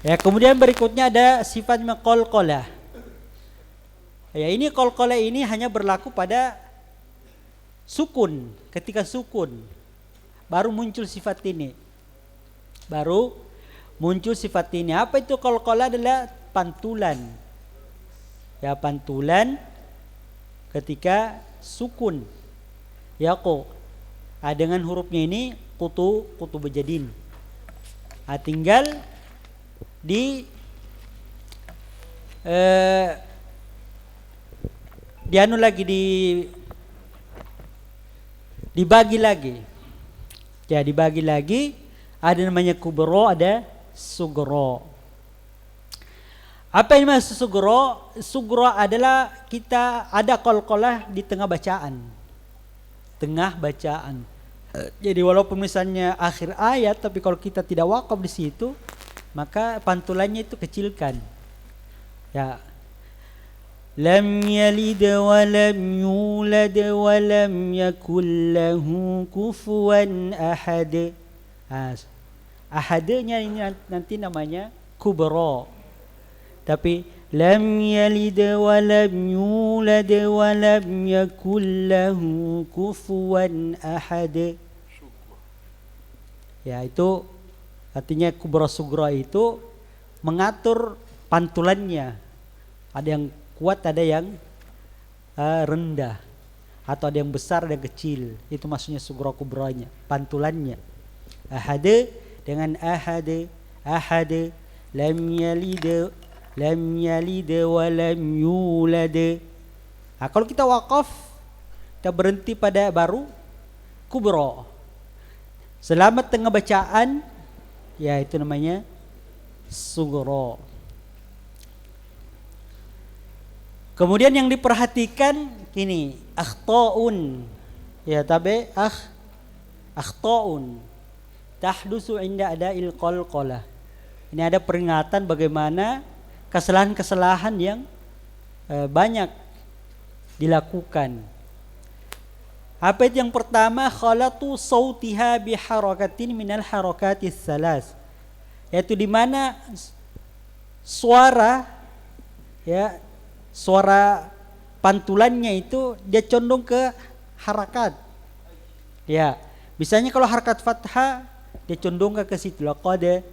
Ya, kemudian berikutnya ada sifat qalqalah. Ya, ini qalqalah ini hanya berlaku pada sukun. Ketika sukun baru muncul sifat ini. Baru muncul sifat ini. Apa itu qalqalah? Adalah pantulan. Ya, pantulan ketika sukun. Ya kok. Dengan hurufnya ini kutu bejadin. Tinggal dibagi lagi. Ya, dibagi lagi. Ada namanya kubro, ada sugro. Apa yang maksud sugro? Sugro adalah kita ada qalqalah di tengah bacaan. Jadi walaupun misalnya akhir ayat, tapi kalau kita tidak wakaf di situ, maka pantulannya itu kecilkan. Ya. Lam yalid wa lam yulad wa lam yakul lahu kufuwan ahad. Ahadnya ini nanti namanya kubro. Tapi lam yalid wa lam yulad wa lam yakul lahu kufuwan ahad. Ya, itu artinya kubro sugro itu mengatur pantulannya. Ada yang kuat, ada yang rendah, atau ada yang besar, ada yang kecil. Itu maksudnya sugro kubronya, pantulannya. Ahad dengan ahad, lam yalid wa lam yulad. Kalau kita wakaf, kita berhenti pada baru kubro. Selama tengah bacaan, ya itu namanya sugro. Kemudian yang diperhatikan gini, akhta'un. Ya, tabe akhta'un tahdusu inda ada'il qalqalah. Ini ada peringatan bagaimana kesalahan-kesalahan yang banyak dilakukan. Apa itu yang pertama? Khalatu sautiha biharakatin minal harakatis salas. Yaitu di mana suara pantulannya itu dia condong ke harakat. Ya, misalnya kalau harakat fathah dia condong ke situ, laqad.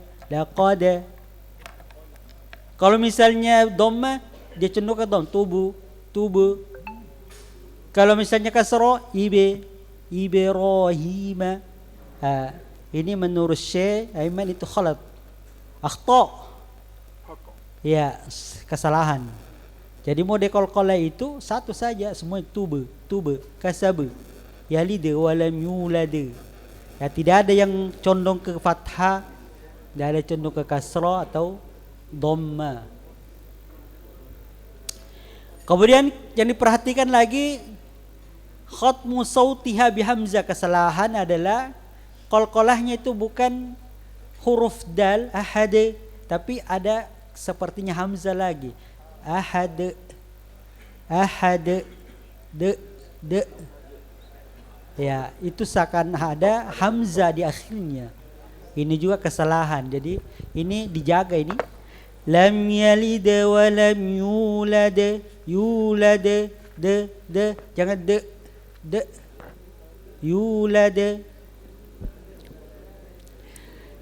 Kalau misalnya dhamma dia condong ke dhamma, tubu. Kalau misalnya kasra, Ibrahim. Ini menurut Syekh Aiman itu khalat. Akhta. Ya, kesalahan. Jadi mode qalqalah itu satu saja, semua tuba, kasab. Yalid wa lam yulad. Ya, tidak ada yang condong ke fathah, tidak ada condong ke kasra atau dhamma. Kemudian yang diperhatikan lagi, khatmu sautiha bihamzah. Kesalahan adalah qalqalahnya itu bukan huruf dal ahad, tapi ada sepertinya hamzah lagi. Ahad, de. Ya, itu seakan ada hamzah di akhirnya. Ini juga kesalahan. Jadi ini dijaga ini. Lam yalid wa lam yulad, de. Jangan de. Yulad.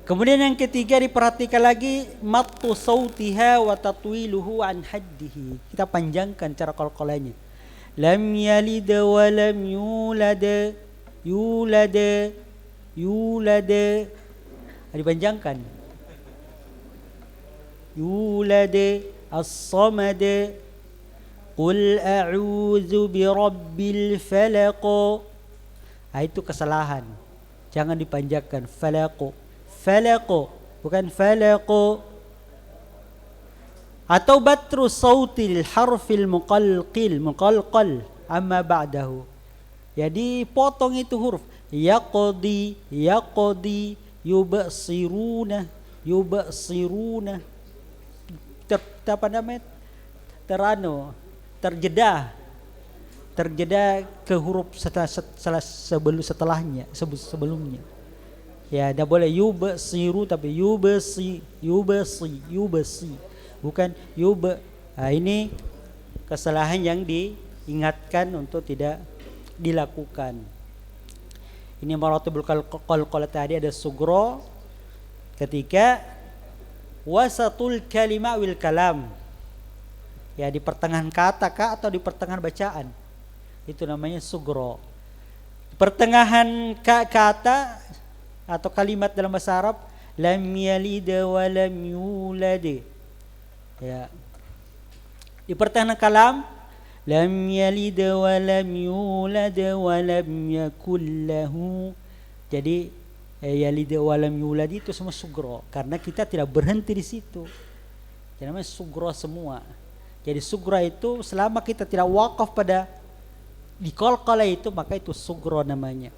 Kemudian yang ketiga diperhatikan lagi, mattu sautiha wa tatwiluhu an haddihi. Kita panjangkan cara qalqalahnya. Lam yalid wa lam yulad. Dipanjangkan. Yulad as-samad. Qul a'udzu birabbil falaq. Itu kesalahan. Jangan dipanjangkan. Falaq, bukan falaq. Atau batru sautil harfil muqalqal amma ba'dahu. Jadi potong itu huruf. Yaqdi, yubsiruna. Terjeda ke huruf sebelumnya. Ya, tidak boleh yubsiru tapi yubsi. Bukan Nah, ini kesalahan yang diingatkan untuk tidak dilakukan. Ini maratibul qalqalah tadi ada sugro ketika wasatul kalima wil kalam. Ya, di pertengahan kata kah atau di pertengahan bacaan. Itu namanya sugro. Pertengahan kata atau kalimat dalam bahasa Arab lam yalid wa lam yulad. Ya. Di pertengahan kalam lam yalid wa lam yulad wa lam yakul lahu. Jadi yalid wa lam yulad itu semua sugro karena kita tidak berhenti di situ. Jadi namanya sugro semua. Jadi sugro itu selama kita tidak wakaf pada di qalqalah itu maka itu sugro namanya.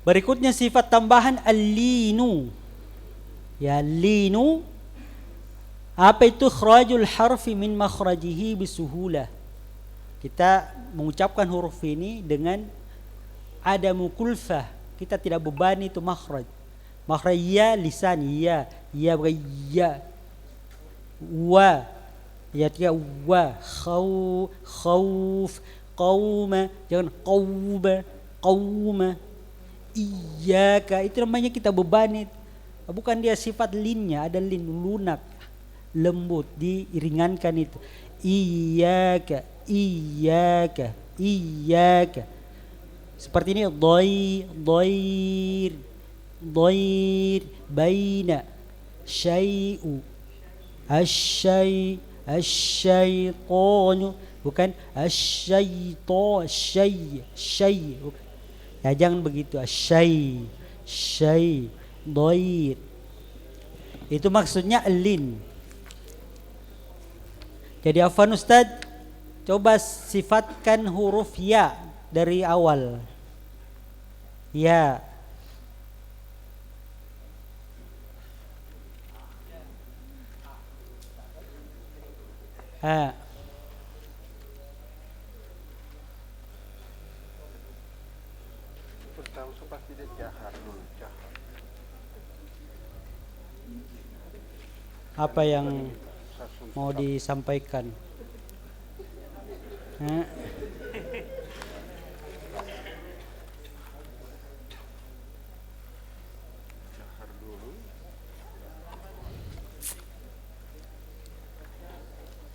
Berikutnya sifat tambahan al-linu. Ya, linu. Apa itu? Kharajul harfi min makhrajihi bisuhulah. Kita mengucapkan huruf ini dengan adamu kulfah. Kita tidak bebani itu makhraj. Makhraj ya lisan ya ya wa ya tiga wa khauf qauma, jangan qauma iyyaka, itu namanya kita bebani. Bukan dia sifat linnya, ada lin lunak, lembut, diringankan itu. Iyyaka. Seperti ini dhair baina syai'u asyaitonu, bukan asyaiton syai. Ya, jangan begitu. Syai dhair. Itu maksudnya lin. Jadi afwan Ustaz, coba sifatkan huruf ya dari awal. Ya. Apa yang mau disampaikan?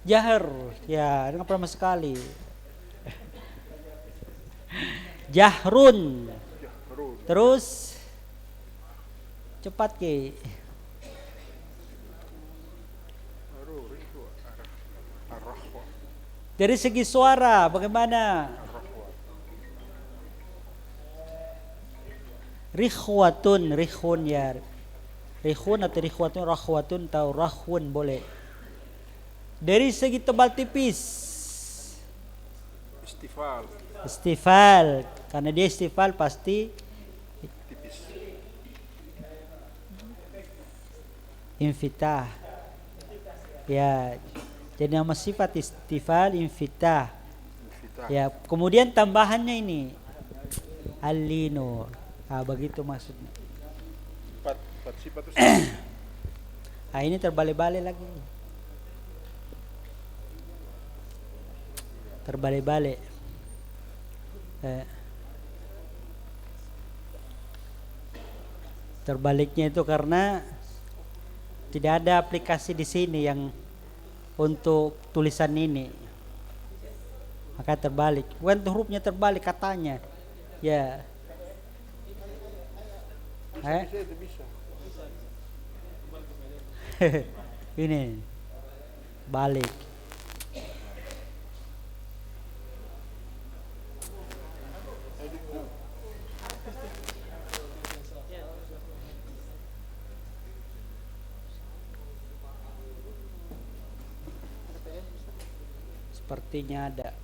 Jahar, ya, dengan pertama sekali. Jahrun. Terus cepat ke. Dari segi suara bagaimana? Rikhun ya. Rikhun atau rikhwatun, rakhwatun atau rahwun boleh. Dari segi tebal tipis. Istifal. Karena dia istifal pasti tipis. Infitah. Ya. Jadi nama sifat istifal infitah. Ya, kemudian tambahannya ini alino. Begitu maksudnya. Sifat ini terbalik-balik lagi. Terbalik-balik. Terbaliknya itu karena tidak ada aplikasi di sini yang untuk tulisan ini, maka terbalik. Bukan hurufnya terbalik, katanya. Ya. Ini balik. Sepertinya ada.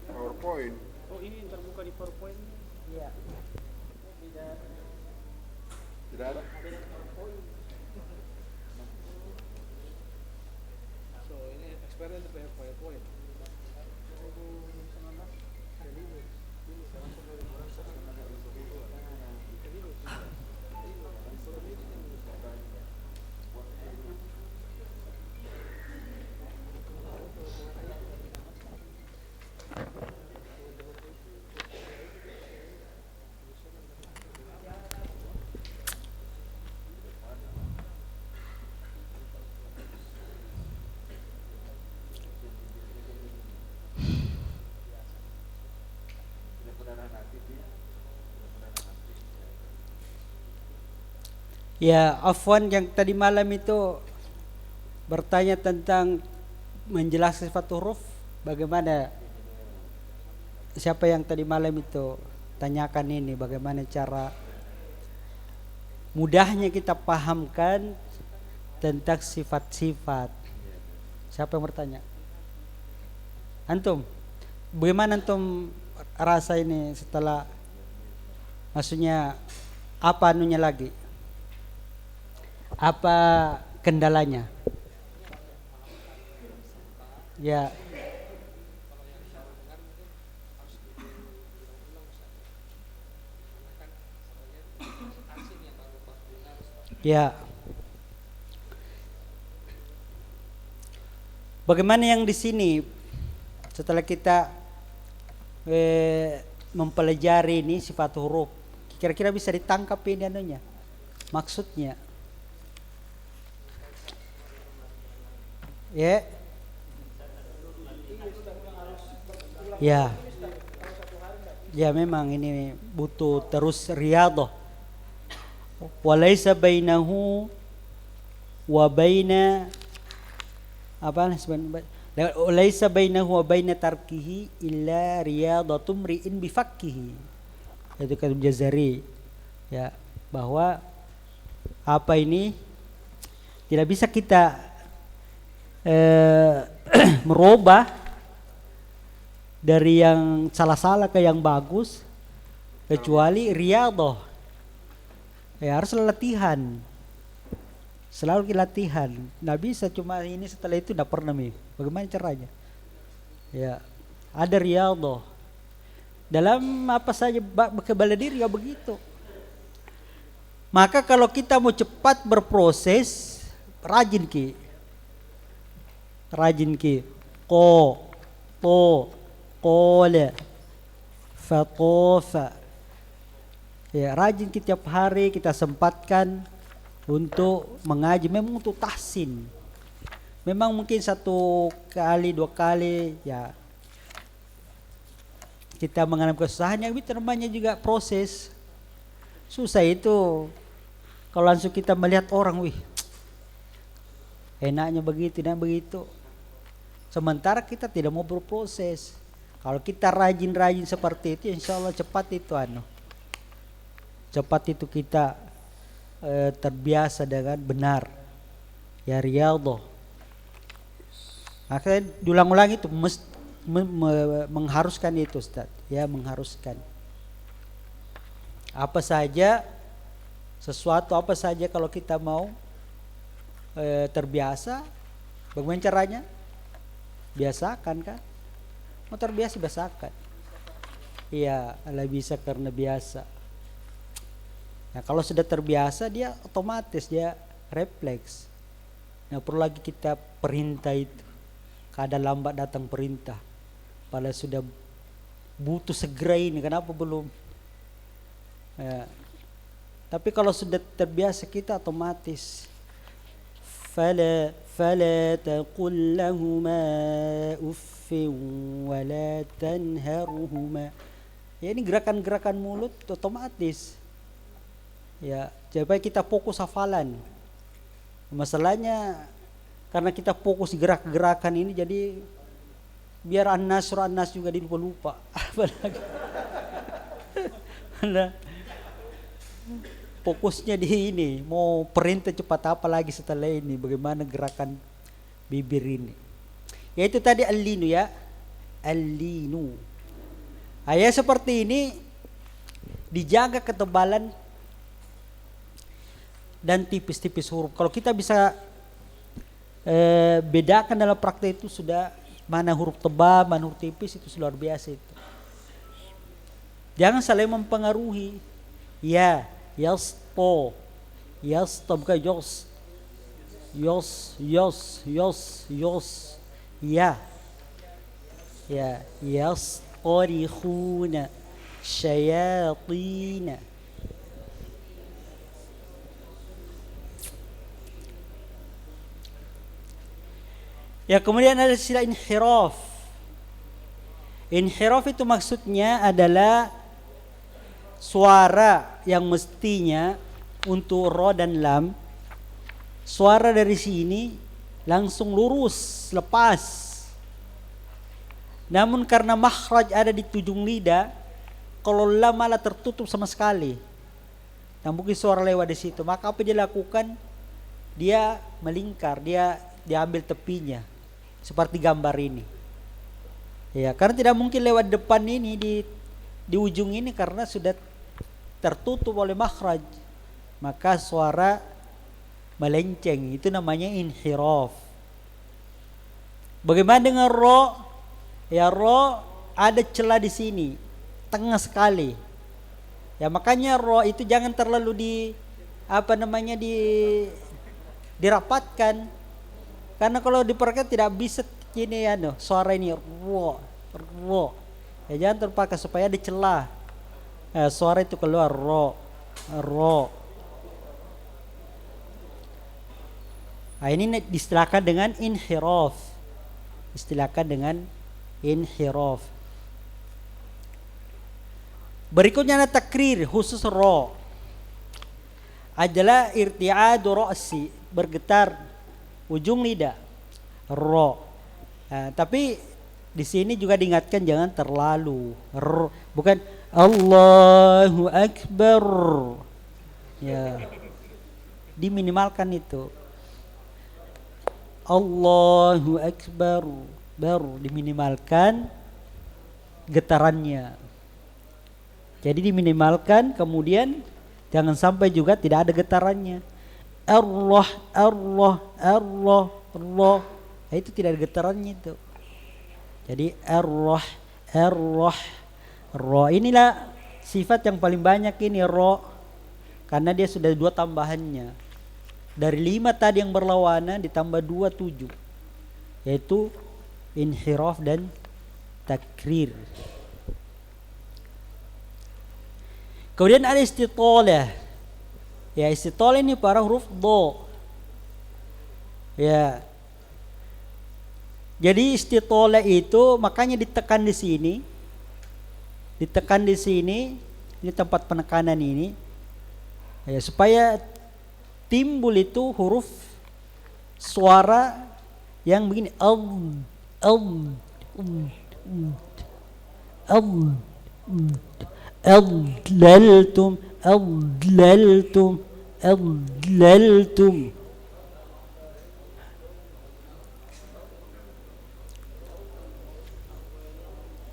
PowerPoint. Oh, ini terbuka di PowerPoint. Iya. Tidak. Ya, Afwan yang tadi malam itu bertanya tentang menjelaskan sifat huruf, bagaimana? Siapa yang tadi malam itu tanyakan ini, bagaimana cara mudahnya kita pahamkan tentang sifat-sifat? Siapa yang bertanya? Antum? Bagaimana antum rasa ini setelah, maksudnya apa anunya lagi? Apa kendalanya? Ya. Ya. Bagaimana yang di sini setelah kita mempelajari ini sifat huruf, kira-kira bisa ditangkap ini anunya, maksudnya? Ya. Ya. Ya memang ini butuh terus riyadhah. Walaysa bainahu wa baina apa sebenarnya? Walaysa bainahu wa baina tarkihi illa riyadhatum ri'in bifakkihi. Itu kata Jazari. Ya, bahwa apa ini tidak bisa kita merubah dari yang salah-salah ke yang bagus kecuali riyadhah. Ya harus latihan, selalu latihan. Nggak bisa cuma ini setelah itu nggak pernah nih. Bagaimana caranya? Ya ada riyadhah dalam apa saja, bela diri ya begitu. Maka kalau kita mau cepat berproses, rajin ki ko to qala fatofa. Ya rajin kita tiap hari kita sempatkan untuk mengaji, memang untuk tahsin. Memang mungkin 1 kali 2 kali ya kita mengalami kesusahan, yang itu namanya juga proses. Susah itu kalau langsung kita melihat orang, wih enaknya begitu dan begitu, sementara kita tidak mau berproses. Kalau kita rajin-rajin seperti itu, insya Allah cepat itu cepat itu kita terbiasa dengan benar. Ya riyadhah. Akhirnya diulang-ulang itu mengharuskan itu Ustaz. Ya mengharuskan. Apa saja, sesuatu apa saja kalau kita mau terbiasa, bagaimana caranya? Biasakan kan? Mau terbiasa biasakan. Iya, ala bisa karena biasa. Nah kalau sudah terbiasa dia otomatis dia refleks. Nah perlu lagi kita perintah itu. Kadang lambat datang perintah. Padahal sudah butuh segera ini, kenapa belum? Ya. Tapi kalau sudah terbiasa kita otomatis. Fala taqul lahuma uffin wala tanharuhuma. Ya ini gerakan-gerakan mulut otomatis. Ya, supaya kita fokus hafalan. Masalahnya karena kita fokus gerak-gerakan ini, jadi biar an-nas juga dilupa-lupa. Apalagi nah, fokusnya di ini, mau perintah cepat apa lagi setelah ini, bagaimana gerakan bibir ini. Yaitu tadi al-linu ya, al-linu. Ayat seperti ini dijaga ketebalan dan tipis-tipis huruf. Kalau kita bisa bedakan dalam praktek itu sudah mana huruf tebal, mana huruf tipis, itu luar biasa itu. Jangan saling mempengaruhi. Ya, yasto, yasto bukan yos, yos, yos, yos, yos, ya, ya, yastorikhuna, syayatina. Ya, kemudian ada istilah inhiraf. Inhiraf itu maksudnya adalah suara yang mestinya untuk ro dan lam, suara dari sini langsung lurus, lepas. Namun karena makhraj ada di ujung lidah, kalau lam malah tertutup sama sekali. Dan mungkin suara lewat di situ. Maka apa dia lakukan? Dia melingkar, dia diambil tepinya. Seperti gambar ini. Ya, karena tidak mungkin lewat depan ini di ujung ini karena sudah tertutup oleh makhraj. Maka suara melenceng, itu namanya inhiraf. Bagaimana dengan ro? Ya, ro ada celah di sini, tengah sekali. Ya, makanya ro itu jangan terlalu dirapatkan. Karena kalau diperhatikan tidak bisa gini ya, suara ini ro. Ya, jangan terpakai supaya ada celah. Suara itu keluar ro. Nah, ini diistilahkan dengan inhiraf. Berikutnya ada takrir khusus ro. Adalah irti'adu ra'si, bergetar ujung lidah. Ro. Nah, tapi di sini juga diingatkan jangan terlalu. Bukan Allahu Akbar. Ya. Diminimalkan itu. Allahu Akbar. Baru diminimalkan getarannya. Jadi diminimalkan, kemudian jangan sampai juga tidak ada getarannya. Allah. Nah, itu tidak ada getarannya itu. Jadi ro. Inilah sifat yang paling banyak ini ro. Karena dia sudah 2 tambahannya. Dari 5 tadi yang berlawanan ditambah 2, 7. Yaitu inhiraf dan takrir. Kemudian ada istitalah. Ya, istitalah ini para huruf do. Ya. Jadi istitalah itu makanya ditekan di sini. Ini tempat penekanan ini. Ya, supaya timbul itu huruf suara yang begini adlaltum.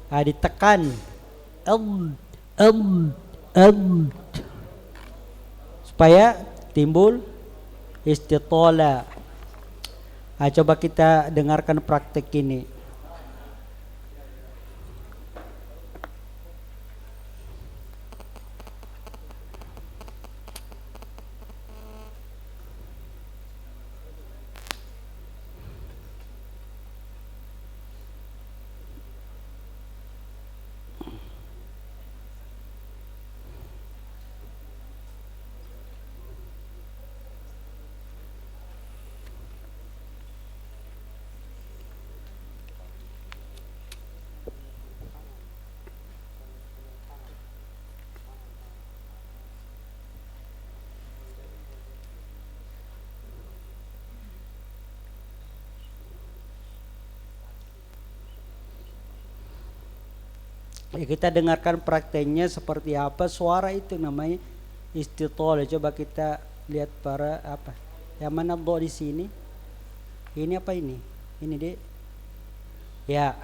Ditekan supaya timbul istitalah. Coba kita dengarkan praktek ini. Ya, kita dengarkan prakteknya seperti apa suara itu namanya istitalah. Coba kita lihat para apa? Yang mana do di sini? Ini apa ini? Ini deh. Ya.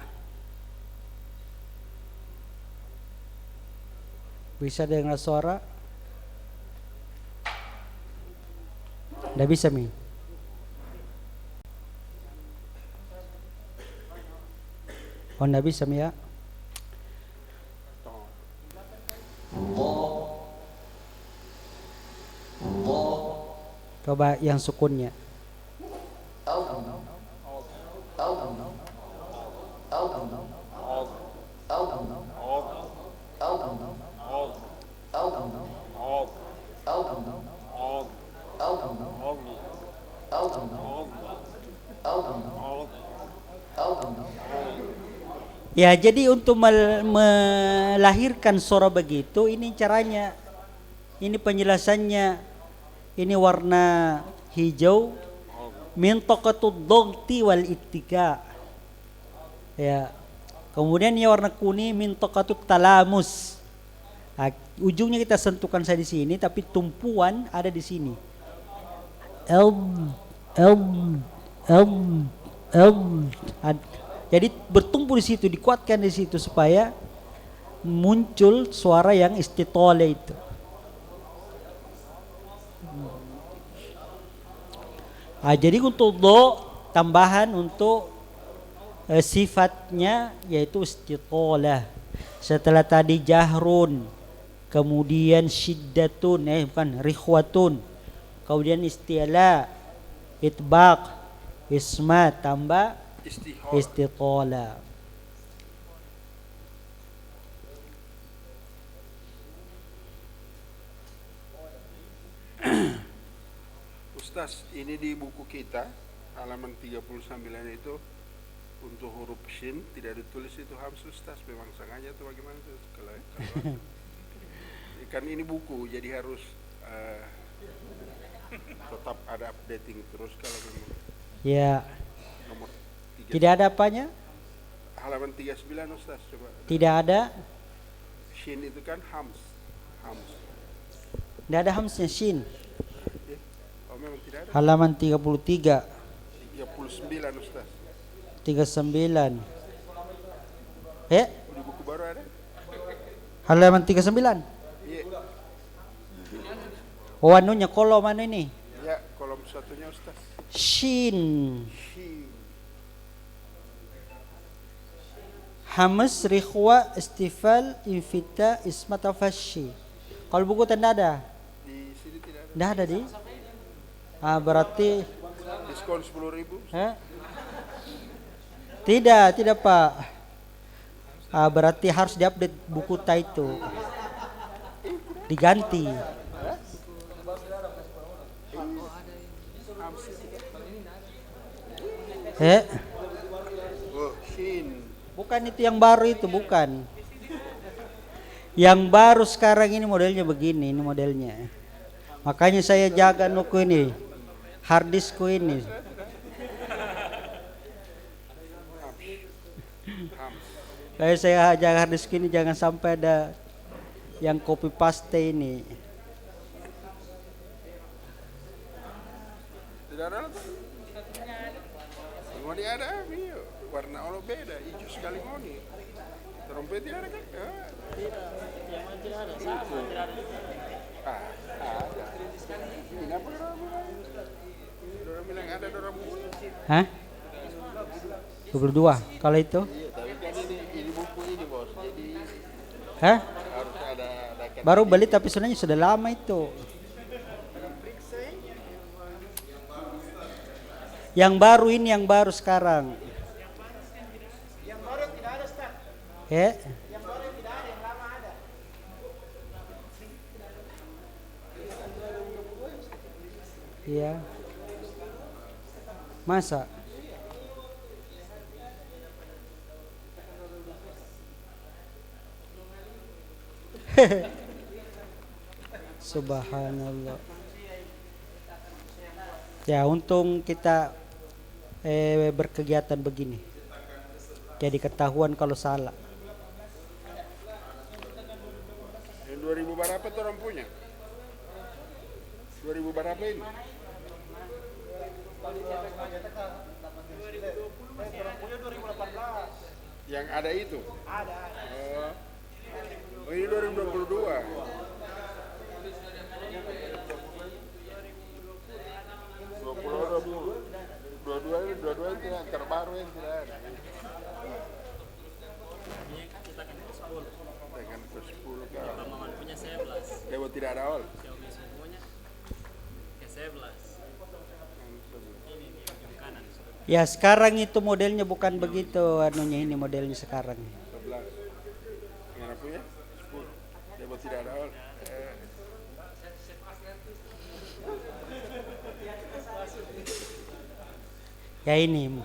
Bisa dengar suara? Nggak bisa Mi. Oh nggak bisa Mi ya. Coba yang sukunnya. Ya, jadi untuk melahirkan suara begitu, ini caranya, ini penjelasannya, ini warna hijau, min taqatud dhagti wal ittika. Ya. Kemudian ini warna kuning, min taqatut talamus. Nah, ujungnya kita sentuhkan saya di sini, tapi tumpuan ada di sini. El. Jadi bertumpu di situ, dikuatkan di situ supaya muncul suara yang istitola itu. Jadi untuk do tambahan untuk sifatnya yaitu istitola. Setelah tadi jahrun, kemudian syiddatun, bukan rikhwatun, kemudian istiala, itbaq, ismat, tambah istitola. Ustaz, ini di buku kita halaman 39 itu untuk huruf shin tidak ditulis itu hams Ustaz, memang sengaja atau bagaimana tuh kalau kan ini buku jadi harus tetap ada updating terus kalau memang. Ya. Nomor 39. Tidak ada apanya? Halaman 39 Ustaz, coba. Tidak ada. Shin itu kan hams. Tidak ada hamsnya shin. Oh, memang tidak ada. Halaman 33. 39 Ustaz. 39. Di buku baru ada? Halaman 39. Iya. Oh, anunya kolom mana ini? Ya, kolom satunya Ustaz. Shin. Hamas, rikhwa, istifal, infita, ismat, fashi. Kalau buku tidak ada. Di sini tidak ada. Tidak ada di. Berarti Diskon 10.000. Tidak Pak. Berarti harus diupdate buku itu. Diganti. Bukan itu yang baru itu, bukan. Yang baru sekarang ini modelnya begini, ini modelnya. Makanya saya jaga nuku ini, hard diskku ini. Kayak saya jaga hard disk ini jangan sampai ada yang copy paste ini. Tidak ada tuh. Ngoni ada, warna olo beda, hijau sekali ngoni. Trompet ada kan? Tidak ada, sama tidak ada. Ada. Ini apa orang bilang ada orang mulai. Hah? 22 kalau itu? Iya, tapi kan ini buku ini bos, jadi Hah? harus ada Baru beli tapi sebenarnya sudah lama itu. Yang baru ini yang baru sekarang. Yang baru tidak ada Ustaz. Yang baru tidak ada, yang lama ada. Iya. Masa? Subhanallah. Ya, untung kita berkegiatan begini. Jadi ketahuan kalau salah. Yang 2000 berapa tuh orang punya? 2000 berapa ini? 2020 Yang ada itu? ada. Oh ini 2022. yang tidak ada. Cetakan ke-10. Dengan ke-10 ke Pak Maman punya 11. Dewa tidak ada awal. Xiaomi semuanya ke-11. Ini di ujung kanan. Ya sekarang itu modelnya bukan begitu anunya, ini modelnya sekarang. 11. Yang mana punya? 10. Dewa tidak ada awal. Ya ini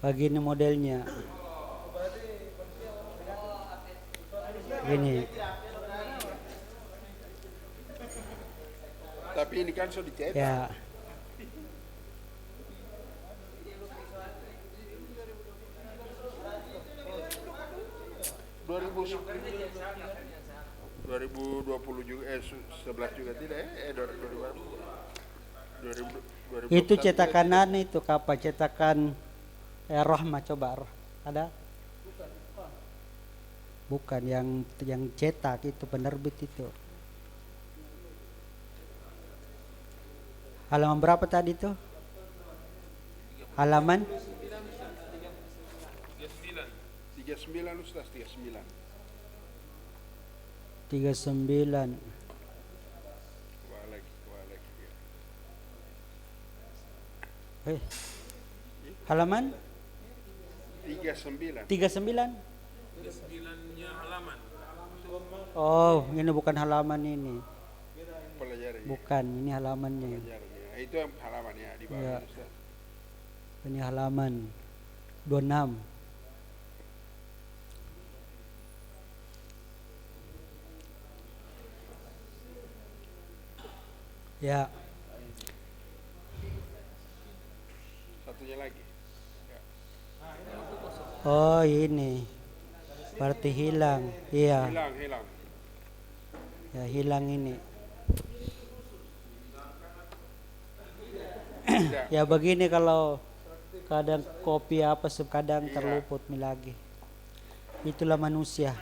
begini modelnya. Gini. Tapi ini kan sudah dicetak. Ya. ...2020 juga, 11 juga tidak ya? 2020. Itu cetakan itu kapan cetakan Rahmah coba ada? Bukan yang cetak itu penerbit itu. Halaman berapa tadi tuh? Halaman 39 Ustaz, 39. 39. Halaman 39. 39. 9-nya halaman. Oh, ini bukan halaman ini. Pelajari. Bukan, ini halamannya. Pelajari. Itu yang halaman ya di bawah Ya. Ustaz. Ini halaman 26. Ya, Satunya lagi. oh ini. Berarti hilang. Iya, Hilang. ya hilang ini. Tidak. Ya begini kalau kadang kopi apa kadang Iya. terluput lagi. Itulah manusia.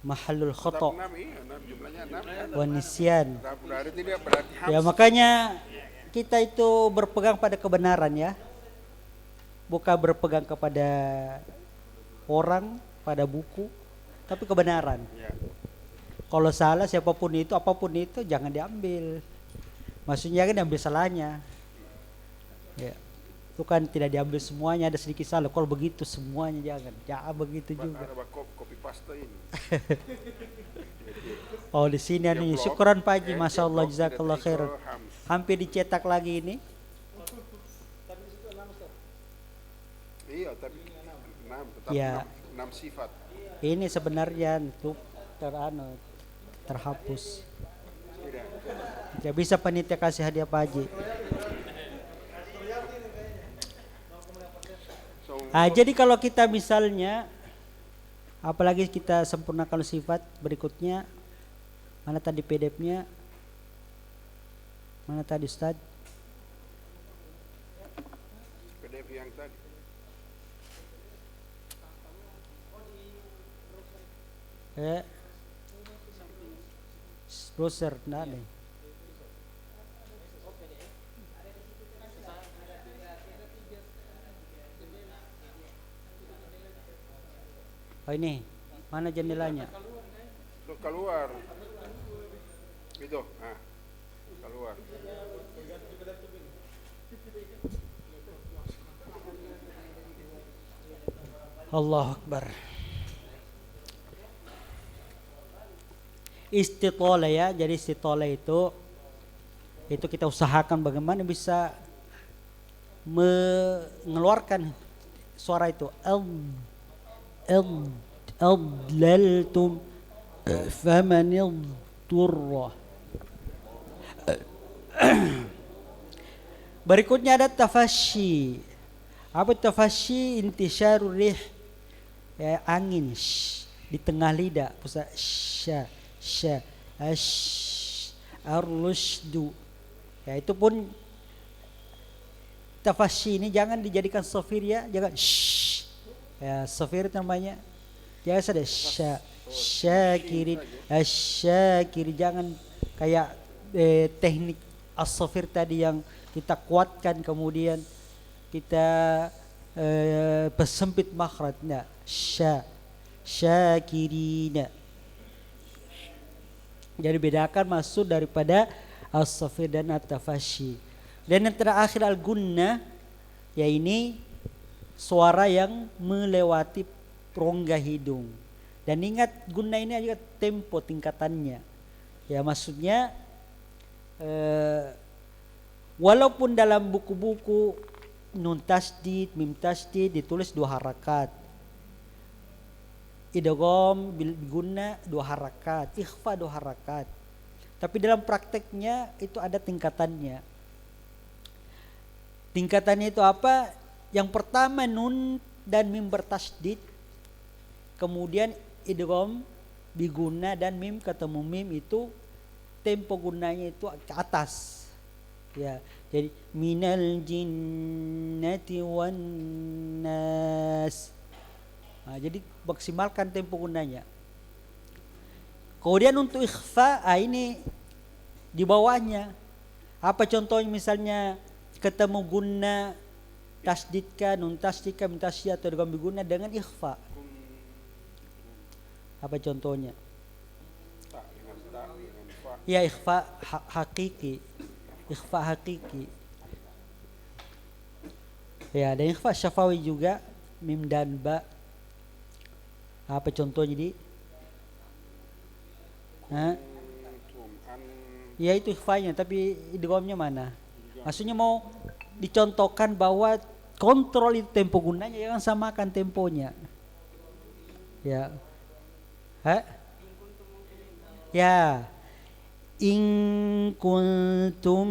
Mahalul Tetap khoto 6, iya, 6 jumlahnya 6 kan. wa nisyan. Tetap berarti tidak berarti Ya makanya kita itu berpegang pada kebenaran ya. Bukan berpegang kepada orang, pada buku, tapi kebenaran. Ya. Kalau salah siapapun itu, apapun itu jangan diambil. Maksudnya kan diambil salahnya. Ya. Itu kan tidak diambil semuanya, ada sedikit salah. Kalau begitu semuanya jangan begitu juga. Ada kopi pasta ini. Oh di sini anu Yang syukuran blok, Pak Haji, masya Allah yang blok, jazakallah tidak khairan. terikut, hams. Hampir dicetak lagi ini. Iya, tapi 6 tetap Ya. 6 sifat. Ini sebenarnya untuk terhapus. Tidak. Ya bisa panitia kasih hadiah Pak Haji. So, Jadi kalau kita misalnya, apalagi kita sempurnakan sifat berikutnya, mana tadi PDF-nya? Mana tadi Ustaz? PDF yang tadi. Browser, enggak ada. Oh ini, mana jendelanya? So, keluar. Gitu. Nah, keluar. Allahu Akbar. Istitola ya, jadi istitola itu kita usahakan bagaimana bisa mengeluarkan suara itu adlaltum faman idurra. Berikutnya ada tafashi. Apa tafashi? Intisyarur rih, ya, angin di tengah lidah, pusat ar-rushdu. Ya itu pun tafashi ini jangan dijadikan sofir ya, jangan ya sofir namanya. Jangan ada syakirin asyakir, jangan kayak teknik as-sofir tadi yang kita kuatkan kemudian kita persempit makhrajnya. Syakirina. Jadi bedakan maksud daripada as-safir dan at-tafashi. Dan yang terakhir al-gunna, ya ini suara yang melewati rongga hidung. Dan ingat gunna ini juga tempo tingkatannya. Ya maksudnya walaupun dalam buku-buku nun tasdid, mim tasdid ditulis 2 harakat. Idgham bil gunna 2 harakat, ikhfa 2 harakat. Tapi dalam prakteknya itu ada tingkatannya. Tingkatannya itu apa? Yang pertama nun dan mim bertasdid. Kemudian idgham bi gunna dan mim ketemu mim itu tempo gunanya itu ke atas. Ya, jadi minal jinnati wan nas. Nah, jadi maksimalkan tempo gunanya. Kemudian untuk ikhfa, ini di bawahnya. Apa contohnya misalnya ketemu gunna tasdidka, nun tasdidka, min tasdid atau dengan guna dengan ikhfa. Apa contohnya? Tak dengan fa. Ya ikhfa hakiki. Ikhfa hakiki. Ya, dan ikhfa syafawi juga mim dan ba. Apa contohnya di? Ya itu ikhfanya, tapi idghamnya mana? Maksudnya mau dicontohkan bahwa kontrol itu tempo gunanya, jangan samakan temponya. Ya. Ya. In kuntum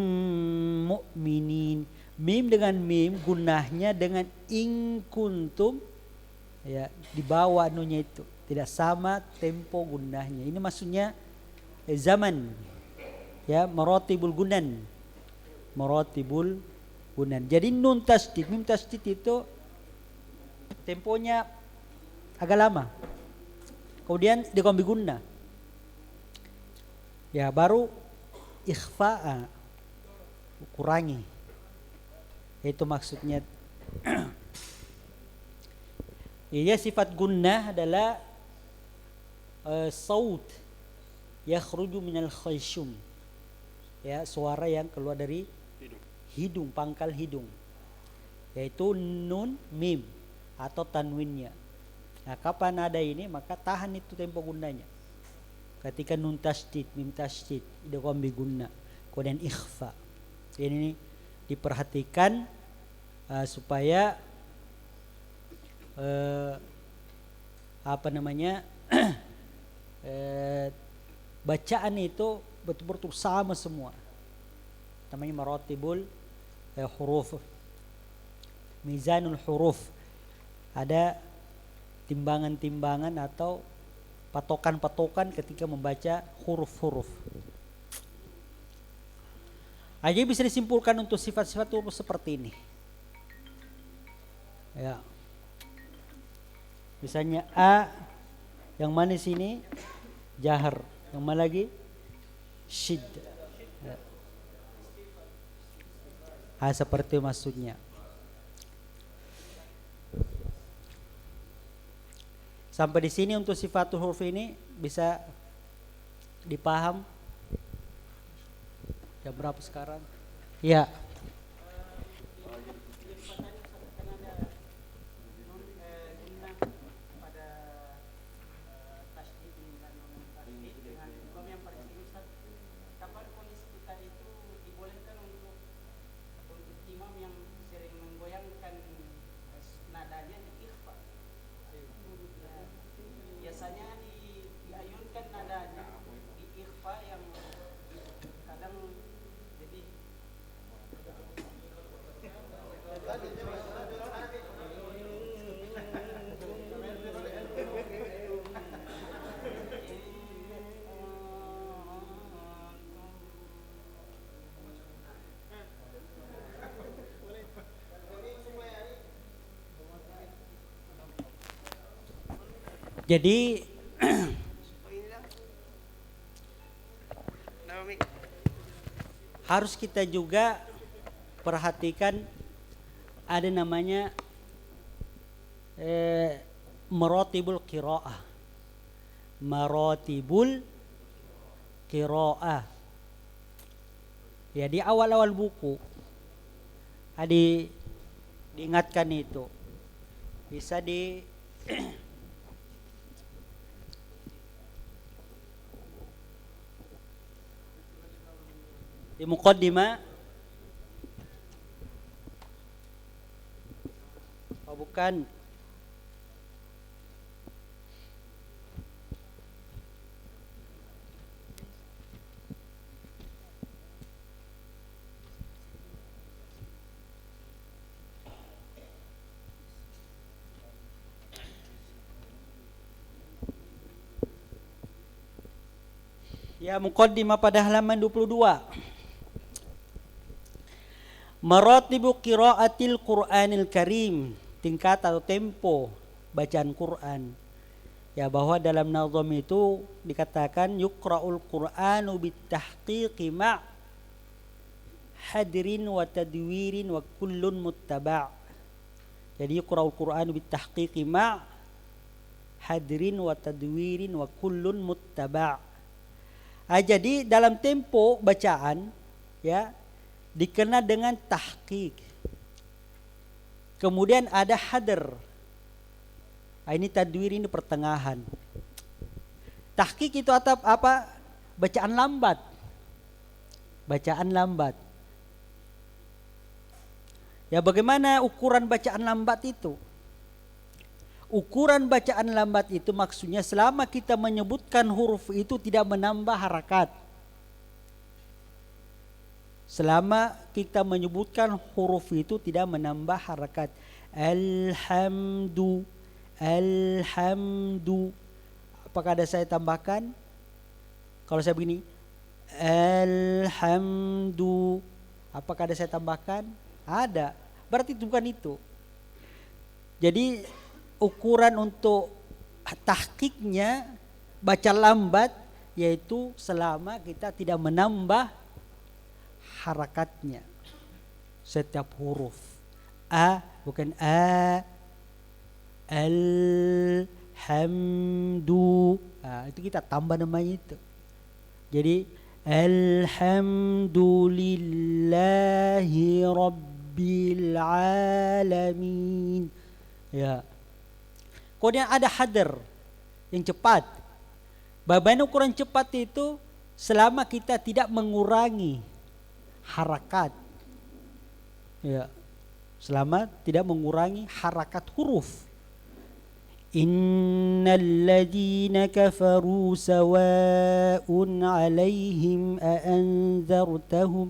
mu'minin. Mim dengan mim, gunahnya dengan in kuntum. Ya, di bawah anunya itu tidak sama tempo gunahnya. Ini maksudnya zaman. Ya, maratibul gunan. Maratibul gunan. Jadi nun tasdid, mim tasdid itu temponya agak lama. Kemudian dikombi guna. Ya, baru ikhfa kurangi. Itu maksudnya. Iya, sifat gunnah adalah saut yakhruju minal khayshum. Ya, suara yang keluar dari hidung, pangkal hidung. Yaitu nun mim atau tanwinnya. Nah, kapan ada ini maka tahan itu tempo gunnanya. Ketika nun tasdid, mim tasdid, idgham bi gunna, kemudian ikhfa. Ini diperhatikan supaya bacaan itu betul-betul sama semua. Namanya maratibul huruf, mizanul huruf. Ada timbangan-timbangan atau patokan-patokan ketika membaca huruf-huruf. Aja bisa disimpulkan untuk sifat-sifat huruf seperti ini. Ya. Misalnya A, yang mana sini jahar, yang mana lagi syid. Ya. Seperti maksudnya. Sampai di sini untuk sifat huruf ini bisa dipaham. Jam berapa sekarang? Ya. Jadi harus kita juga perhatikan ada namanya Maratibul qiraah. Maratibul qiraah. Ya di awal-awal buku diingatkan itu. Bisa di di muqaddimah. Oh bukan. Ya muqaddimah pada halaman 22. Maratibu qiraatil Qur'anil Karim, tingkat atau tempo bacaan Quran. Ya bahwa dalam nazam itu dikatakan yuqra'ul Qur'anu bitahqiqi ma' hadrin wa tadwirin wa kullun muttaba'. Jadi yuqra'ul Qur'anu bitahqiqi ma' hadrin wa tadwirin wa kullun muttaba'. Jadi dalam tempo bacaan ya dikenal dengan tahqiq. Kemudian ada hadr. Ini tadwir, ini pertengahan. Tahqiq itu apa? Bacaan lambat. Bacaan lambat. Ya bagaimana ukuran bacaan lambat itu? Ukuran bacaan lambat itu maksudnya selama kita menyebutkan huruf itu tidak menambah harakat. Selama kita menyebutkan huruf itu tidak menambah harakat. Alhamdu. Apakah ada saya tambahkan? Kalau saya begini, alhamdu. Apakah ada saya tambahkan? Ada. Berarti itu bukan itu. Jadi ukuran untuk tahqiqnya baca lambat yaitu selama kita tidak menambah harakatnya setiap huruf. A bukan a. Alhamdu. Itu kita tambah namanya itu. Jadi alhamdulillahi rabbil alamin. Ya. Kemudian ada hadr yang cepat. Bagaimana ukuran cepat itu? Selama kita tidak mengurangi harakat. Ya. Selama tidak mengurangi harakat huruf. Innal ladzina kafaru sawa'un 'alaihim a anzartahum,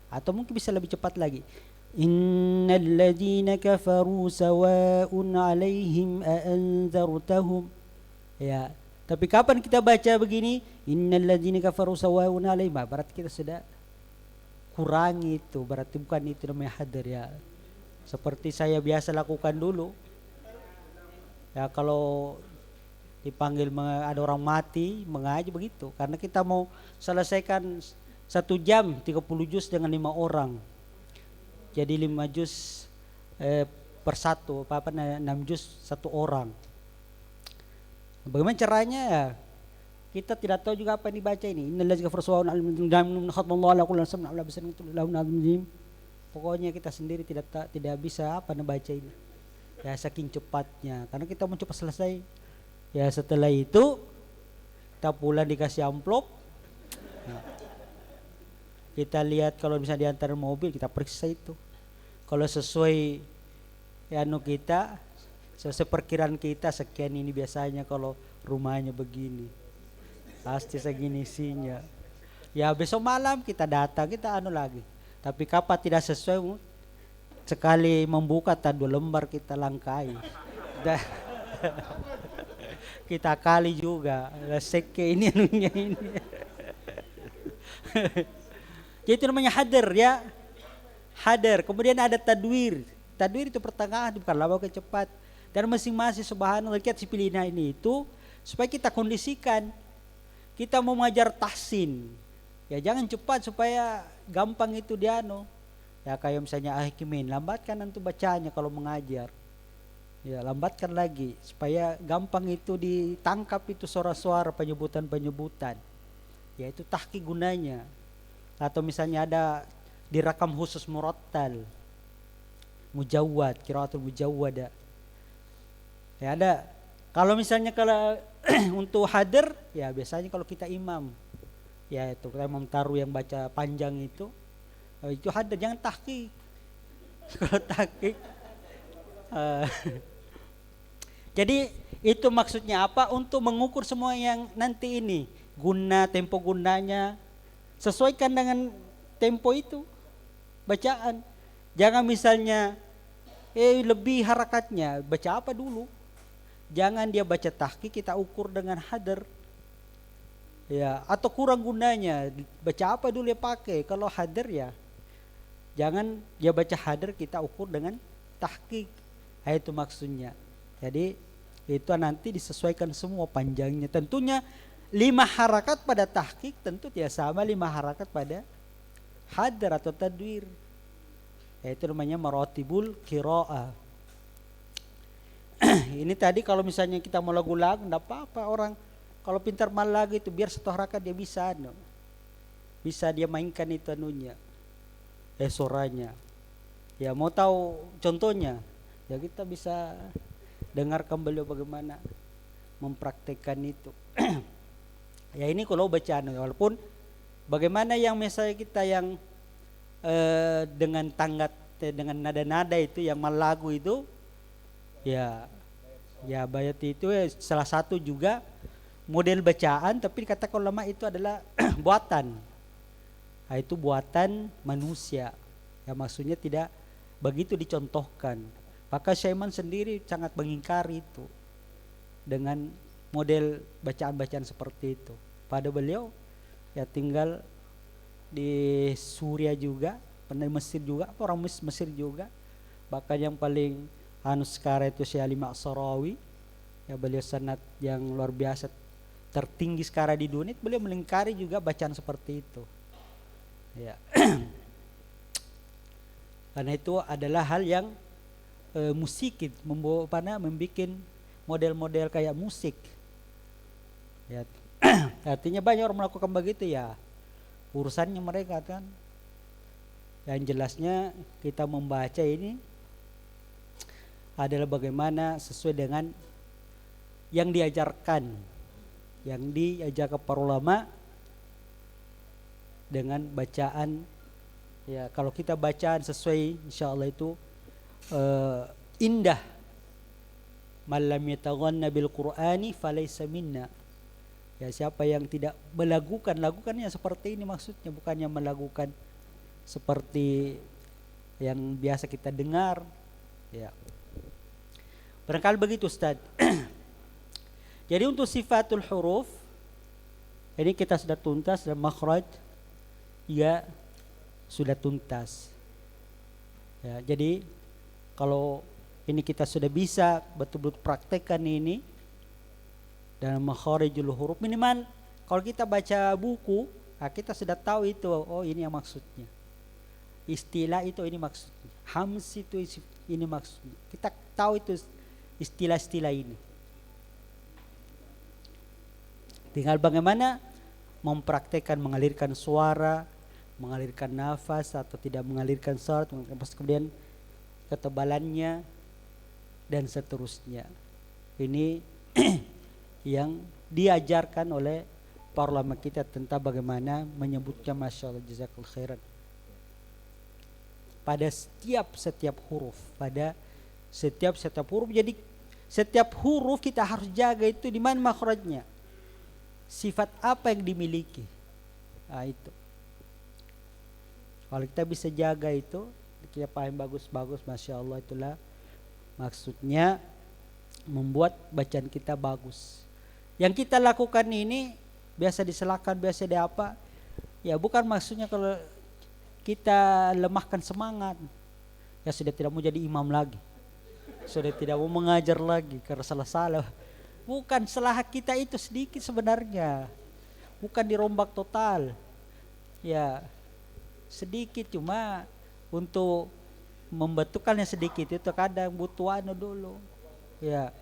atau mungkin bisa lebih cepat lagi. Innal ladzina kafaru sawa'un 'alaihim a anzartahum. Ya, tapi kapan kita baca begini? Innal ladzina kafaru sawa'un 'alaihim, berarti kita sudah kurangi itu, berarti bukan itu namanya hadr ya. Seperti saya biasa lakukan dulu. Ya kalau dipanggil ada orang mati mengaji begitu, karena kita mau selesaikan 1 jam 30 juz dengan 5 orang. Jadi 5 juz per 1, 6 juz 1 orang. Bagaimana caranya ya? Kita tidak tahu juga apa yang dibaca ini. Innallazina kafaru pokoknya kita sendiri tidak bisa apa membaca ini. Ya saking cepatnya, karena kita mau cepat selesai. Ya setelah itu kita pulang dikasih amplop. Nah, kita lihat kalau misalnya diantar mobil, kita periksa itu. Kalau sesuai kita, sesuai perkiraan kita sekian ini biasanya kalau rumahnya begini. Pasti segini isinya. Ya besok malam kita datang, kita lagi. Tapi kapan tidak sesuai, sekali membuka 2 lembar kita langkai. Kita kali juga. Seke ini anunya ini. Jadi itu namanya hadr ya. Hadr. Kemudian ada tadwir. Tadwir itu pertengahan, bukan lama ke cepat. Dan masing-masing subhanallah kita pilihnya ini itu supaya kita kondisikan. Kita mau mengajar tahsin. Ya jangan cepat supaya gampang itu dia Ya kayak misalnya Hakimin, lambatkan nanti bacanya kalau mengajar. Ya, lambatkan lagi supaya gampang itu ditangkap itu suara-suara penyebutan-penyebutan. Ya, itu tahqiq gunanya. Atau misalnya ada direkam khusus murattal, mujawwad, qiraatul mujawwada. Ya ada. Kalau misalnya kalau untuk hadir, ya biasanya kalau kita imam, ya itu kita imam taruh yang baca panjang itu hadir, jangan tahqiq. Kalau tahqiq, jadi itu maksudnya apa? Untuk mengukur semua yang nanti ini tempo gunanya, sesuaikan dengan tempo itu bacaan. Jangan misalnya lebih harakatnya, baca apa dulu? Jangan dia baca tahqiq kita ukur dengan hadir. Ya, atau kurang gunanya, baca apa dulu ya pakai. Kalau hadir ya jangan dia baca hadir kita ukur dengan tahqiq. Itu maksudnya. Jadi itu nanti disesuaikan semua panjangnya. Tentunya 5 harakat pada tahqiq tentu tidak sama 5 harakat pada hadir atau tadwir. Itu namanya maratibul qiraah. Ini tadi kalau misalnya kita mau lagu-lagu enggak apa-apa, orang kalau pintar mal lagu itu biar 1 harakat dia bisa bisa dia mainkan itu anunya. Suaranya. Ya mau tahu contohnya? Ya kita bisa dengarkan beliau bagaimana mempraktekkan itu. Ya ini kalau bacaan, walaupun bagaimana yang misalnya kita yang dengan dengan nada-nada itu yang malagu itu ya bayat itu salah satu juga model bacaan, tapi kata ulama itu adalah buatan. Nah, itu buatan manusia. Ya maksudnya tidak begitu dicontohkan. Maka Syaiman sendiri sangat mengingkari itu dengan model bacaan-bacaan seperti itu. Pada beliau ya tinggal di Suria juga, pernah Mesir juga, orang Mesir juga. Bahkan yang paling sekarang itu Syekh Ali Ma'sarawi, ya beliau sanad yang luar biasa tertinggi sekarang di dunia, beliau melingkari juga bacaan seperti itu. Ya. Karena itu adalah hal yang musik membuat model-model kayak musik. Ya. Artinya banyak orang melakukan begitu ya. Urusannya mereka kan. Yang jelasnya kita membaca ini adalah bagaimana sesuai dengan yang diajarkan para ulama dengan bacaan. Ya, kalau kita bacaan sesuai insyaallah itu indah. Man lam yataghanna bil Qur'ani falaysa minna. Ya, siapa yang tidak lagukannya seperti ini maksudnya, bukannya melakukan seperti yang biasa kita dengar. Ya. Barangkali begitu Ustaz. Jadi untuk sifatul huruf ini kita sudah tuntas, dan makhraj ya sudah tuntas. Ya, jadi kalau ini kita sudah bisa betul-betul praktekkan ini dan makharijul huruf, minimal kalau kita baca buku, kita sudah tahu itu, oh ini yang maksudnya. Istilah itu ini maksudnya. Hams itu ini maksudnya. Kita tahu itu istilah-istilah ini. Tinggal bagaimana mempraktekkan mengalirkan suara, mengalirkan nafas atau tidak mengalirkan suara, kemudian ketebalannya dan seterusnya. Ini yang diajarkan oleh para ulama kita tentang bagaimana menyebutnya, masyaallah jazakallahu khairan. Pada setiap huruf, setiap huruf. Jadi setiap huruf kita harus jaga itu di mana makhrajnya. Sifat apa yang dimiliki. Nah, itu. Kalau kita bisa jaga itu, kita paham bagus-bagus, masyaallah, itulah maksudnya membuat bacaan kita bagus. Yang kita lakukan ini biasa diselahkan, biasa di apa? Ya bukan maksudnya kalau kita lemahkan semangat, ya sudah tidak mau jadi imam lagi, sudah tidak mau mengajar lagi karena salah-salah. Bukan, salah kita itu sedikit sebenarnya, bukan dirombak total. Ya sedikit, cuma untuk membetulkannya sedikit itu kadang butuh dulu. Ya,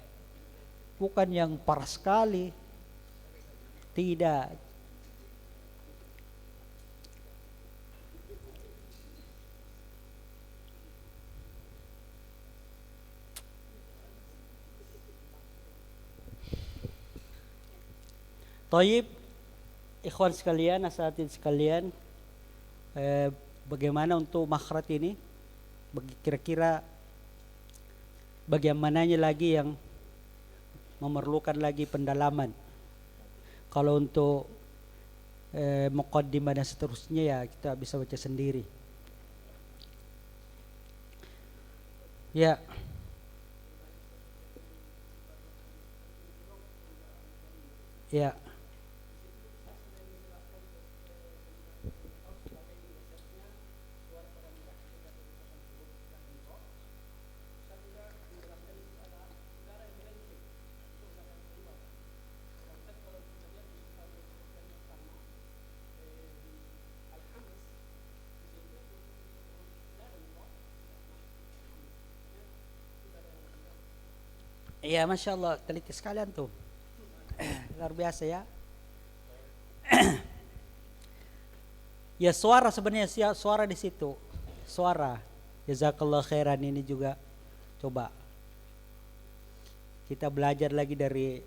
bukan yang parah sekali. Tidak. Toyib, ikhwan sekalian, asatidz sekalian, bagaimana untuk makhraj ini? Kira-kira bagian mananya lagi yang memerlukan lagi pendalaman? Kalau untuk muqaddimah dan seterusnya ya kita bisa baca sendiri. Ya. Ya. Iya, Masya Allah, teliti sekalian tuh. Luar biasa ya. Ya suara sebenarnya, suara di situ. Suara. Jazakallah khairan, ini juga coba kita belajar lagi dari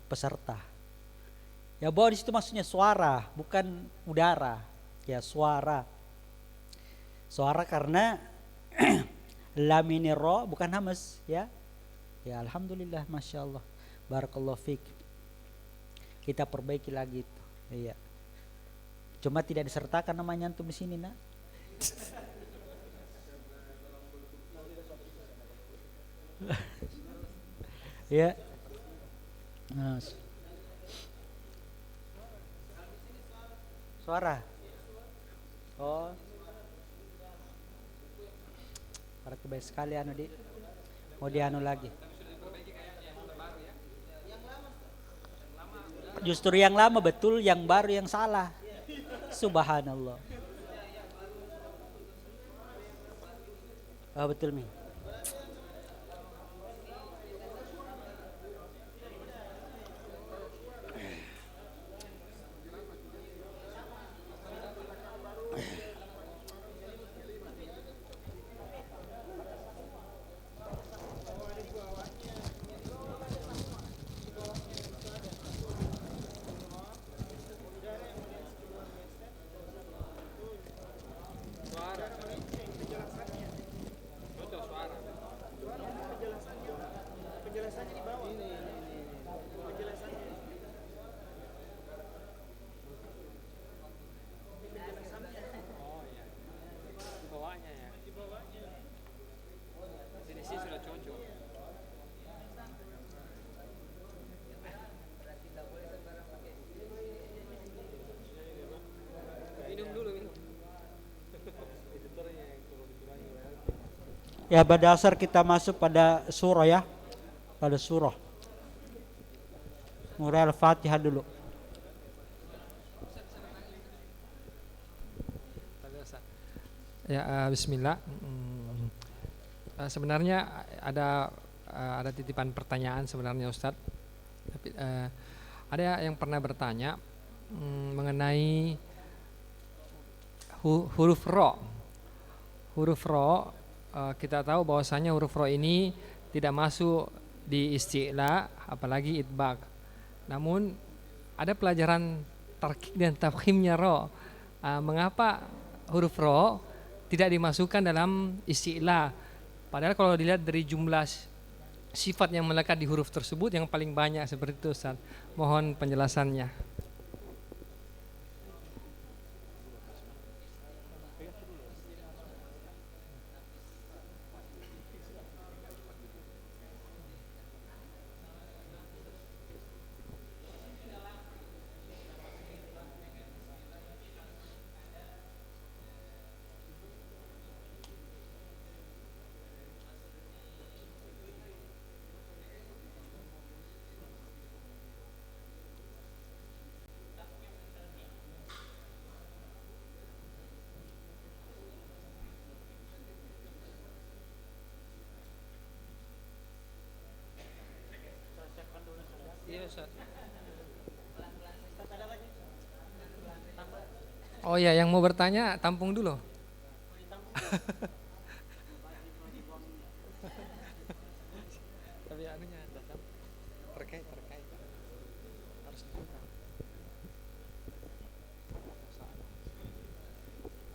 peserta. Ya bahwa di situ maksudnya suara, bukan udara. Ya suara. Suara karena lam ini ro, bukan hamas ya. Ya alhamdulillah, Masya Allah, barakallahu fiik. Kita perbaiki lagi itu. Iya. Cuma tidak disertakan namanya antum di sini, nak. Ya. Nah. Suara. Oh. Para kebaik sekali anu di. Mau dianu lagi. Justru yang lama betul, yang baru yang salah. Subhanallah. Betul Mi. Penjelasannya di bawah. Penjelasannya. Oh iya. Di bawahnya ya. Di bawahnya. Sini sih sudah cocok. Minum dulu, minum. Ya pada dasar kita masuk pada surah ya. Pada surah. Mulai Al-Fatihah dulu. Ya, Bismillah. Sebenarnya ada titipan pertanyaan sebenarnya Ustadz. Tapi ada yang pernah bertanya mengenai huruf ro. Huruf ro, kita tahu bahwasanya huruf ro ini tidak masuk di isti'la, apalagi itbaq. Namun ada pelajaran tarkik dan tafkhimnya ro. Mengapa huruf ro tidak dimasukkan dalam isti'la? Padahal kalau dilihat dari jumlah sifat yang melekat di huruf tersebut yang paling banyak seperti itu, Ustaz. Mohon penjelasannya. Ustaz. Oh ya, yang mau bertanya tampung dulu. Tapi anunya tetap terkait harus dibuka.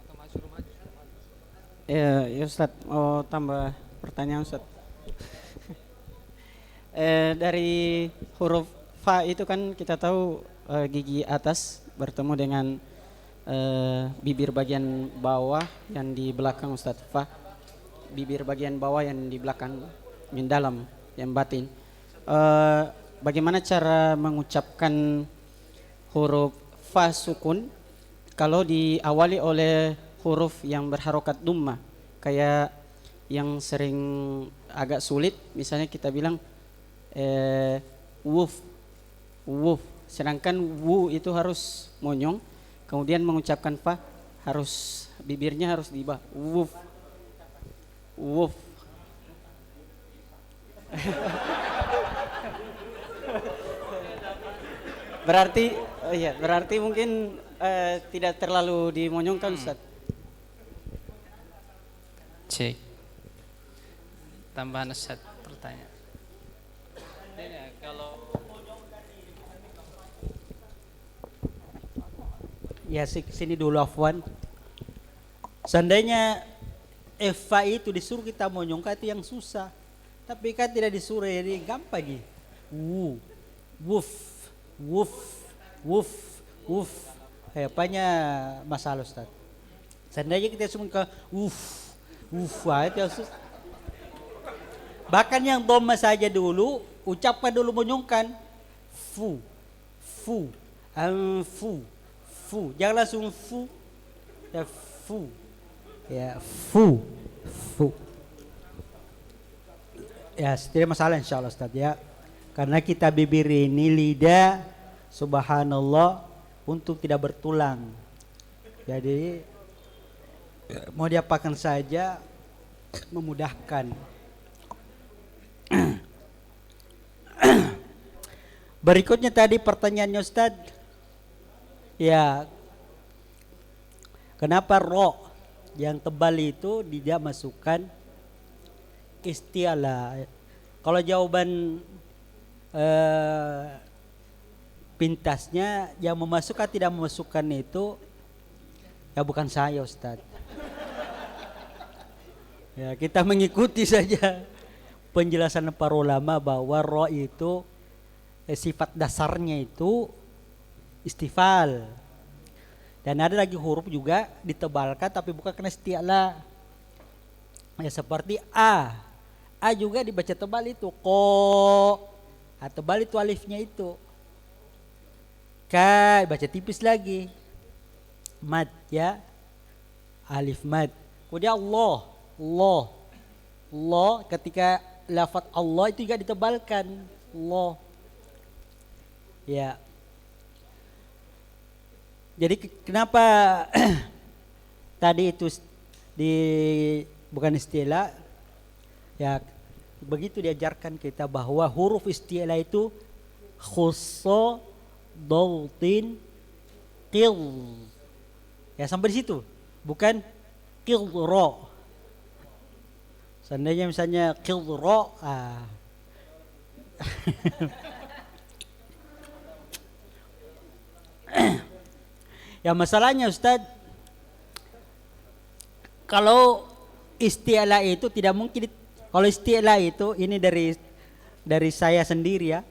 Atau maju. Ya Ustaz, mau tambah pertanyaan Ustaz. Dari huruf fa itu kan kita tahu gigi atas bertemu dengan bibir bagian bawah yang di belakang Ustaz. Fa, bibir bagian bawah yang di belakang, yang dalam, yang batin. Bagaimana cara mengucapkan huruf fa sukun kalau diawali oleh huruf yang berharokat dumma, kayak yang sering agak sulit, misalnya kita bilang wuf, sedangkan wu itu harus monyong, kemudian mengucapkan fa harus bibirnya harus di bawah, wuf. Berarti mungkin tidak terlalu dimonyongkan Ustaz. Cek. Tambahan Ustaz pertanyaan. Kalau Ya sini dulu Afwan. Seandainya Eva itu disuruh kita monyongkan itu yang susah. Tapi kan tidak disuruh, jadi gampang gitu. Wuf. Apanya masalah Ustaz. Seandainya kita semua ke itu yang susah. Bahkan yang dhamma saja dulu, ucapkan dulu monyongkan. Fu. Jangan langsung fu. Ya fu. Ya fu. Ya tidak masalah insyaallah Ustaz ya. Karena kita bibir ini lidah subhanallah untuk tidak bertulang. Jadi mau diapakan saja memudahkan. Berikutnya tadi pertanyaannya Ustaz. Ya, kenapa ro yang tebal itu dia masukkan isti'la? Kalau jawaban pintasnya yang memasukkan tidak memasukkan itu ya bukan saya Ustaz. Ya, kita mengikuti saja penjelasan para ulama bahwa ro itu sifat dasarnya itu istifal. Dan ada lagi huruf juga ditebalkan tapi bukan kena isti'la. Ya seperti A. A juga dibaca tebal itu ko. Tebal itu alifnya itu. Ka baca tipis lagi. Mad ya. Alif mad. Kemudian Allah. Ketika lafaz Allah itu juga ditebalkan. Allah. Ya. Jadi kenapa tadi itu bukan istilah ya, begitu diajarkan kita bahwa huruf istilah itu khusso dautin qil ya, sampai di situ, bukan qil ro. Seandainya misalnya qil ro ya masalahnya Ustadz, kalau isti'la itu tidak mungkin. Kalau isti'la itu ini dari saya sendiri ya,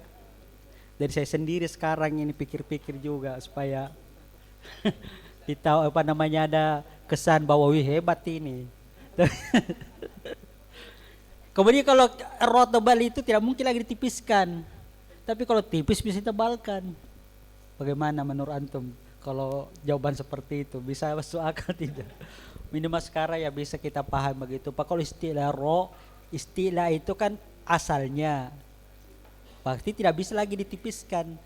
dari saya sendiri sekarang ini pikir-pikir juga supaya kita ada kesan bahwa wih hebat ini. Kemudian kalau ro tebal itu tidak mungkin lagi ditipiskan, tapi kalau tipis bisa ditebalkan. Bagaimana menurut antum? Kalau jawaban seperti itu bisa masuk akal tidak? Minimal sekarang ya bisa kita paham begitu. Pak, kalau istilah ro, istilah itu kan asalnya pasti tidak bisa lagi ditipiskan.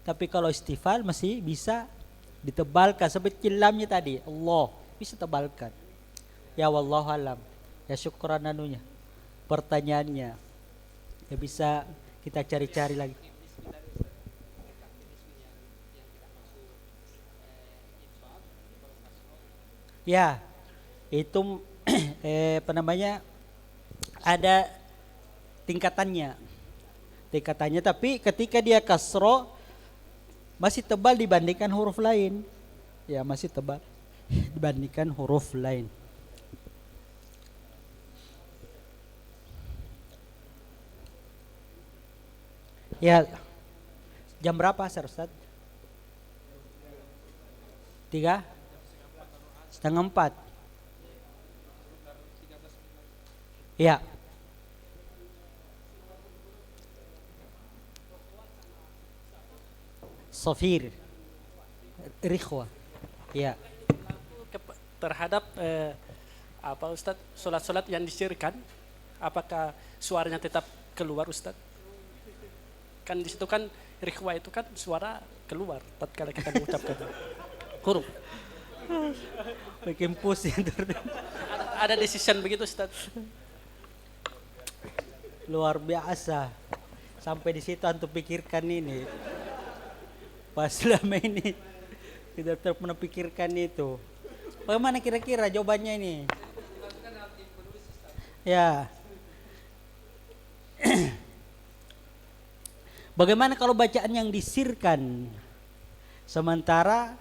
Tapi kalau istifal masih bisa ditebalkan. Seperti lamnya tadi, Allah bisa tebalkan. Ya wallahu alam. Ya syukran anunya. Pertanyaannya. Ya bisa kita cari-cari lagi. Ya, itu apa namanya? Ada tingkatannya. Tingkatannya, tapi ketika dia kasro masih tebal dibandingkan huruf lain. Ya, masih tebal dibandingkan huruf lain. Ya, jam berapa Ustaz? 3:30. Ya. Sofir, Rikhwa. Ya. Terhadap apa Ustadz, solat-solat yang disirkan, apakah suaranya tetap keluar Ustadz? Kan di situ kan rikhwa itu kan suara keluar tatkala kita mengucapkan huruf. Bikin pusing. Ada decision begitu Ustadz. Luar biasa. Sampai di situ antum pikirkan ini. Pas selama ini tidak pernah pikirkan itu. Bagaimana kira-kira jawabannya ini? Ya. Bagaimana kalau bacaan yang disirkan? Sementara